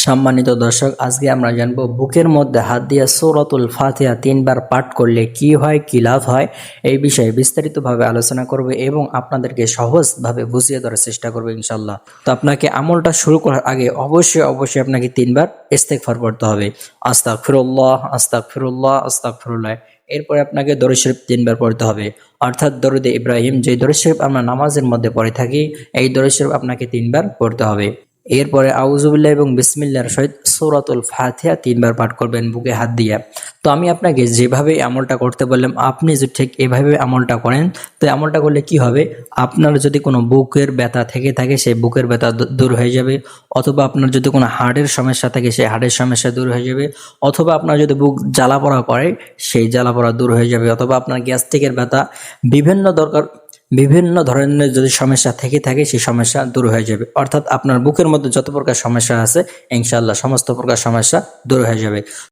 সম্মানিত দর্শক, আজকে আমরা জানবো বুকের মধ্যে হাত দিয়ে সূরাতুল ফাতিহা 3 বার পাঠ করলে কি হয়, কি লাভ হয়, এই বিষয়ে বিস্তারিতভাবে আলোচনা করব এবং আপনাদেরকে সহজভাবে বুঝিয়ে দেওয়ার চেষ্টা করব ইনশাআল্লাহ। তো আপনাকে আমলটা শুরু করার আগে অবশ্যই আপনাকে 3 বার ইস্তেগফার পড়তে হবে। আস্তাগফিরুল্লাহ, আস্তাগফিরুল্লাহ, আস্তাগফিরুল্লাহ। এরপরে আপনাকে দরুদ শরীফ 3 বার পড়তে হবে, অর্থাৎ দরুদে ইব্রাহিম, যে দরুদ শরীফ আমরা নামাজের মধ্যে পড়ে থাকি, এই দরুদ শরীফ আপনাকে 3 বার পড়তে হবে। এরপরে আউযুবিল্লাহ এবং বিসমিল্লাহর সহিত সূরাতুল ফাতিহা 3 বার পাঠ করবেন বুকে হাত দিয়ে। তো আমি আপনাকে যেভাবে আমলটা করতে বললাম, আপনি যদি ঠিক এভাবে আমলটা করেন, তো আমলটা করলে কি হবে, আপনার যদি কোনো বুকের ব্যথা থেকে থাকে সেই বুকের ব্যথা দূর হয়ে যাবে, অথবা আপনার যদি কোনো হার্টের সমস্যা থাকে সেই হার্টের সমস্যা দূর হয়ে যাবে, অথবা আপনার যদি বুক জ্বালাপোড়া করে সেই জ্বালাপোড়া দূর হয়ে যাবে, অথবা আপনার গ্যাস্ট্রিকের ব্যথা, বিভিন্ন ধরনের যদি সমস্যা থেকে থাকে সেই সমস্যা দূর হয়ে যাবে। অর্থাৎ আপনার বুকের মধ্যে যত প্রকার সমস্যা আছে ইনশাআল্লাহ সমস্ত প্রকার সমস্যা দূর হয়ে যাবে।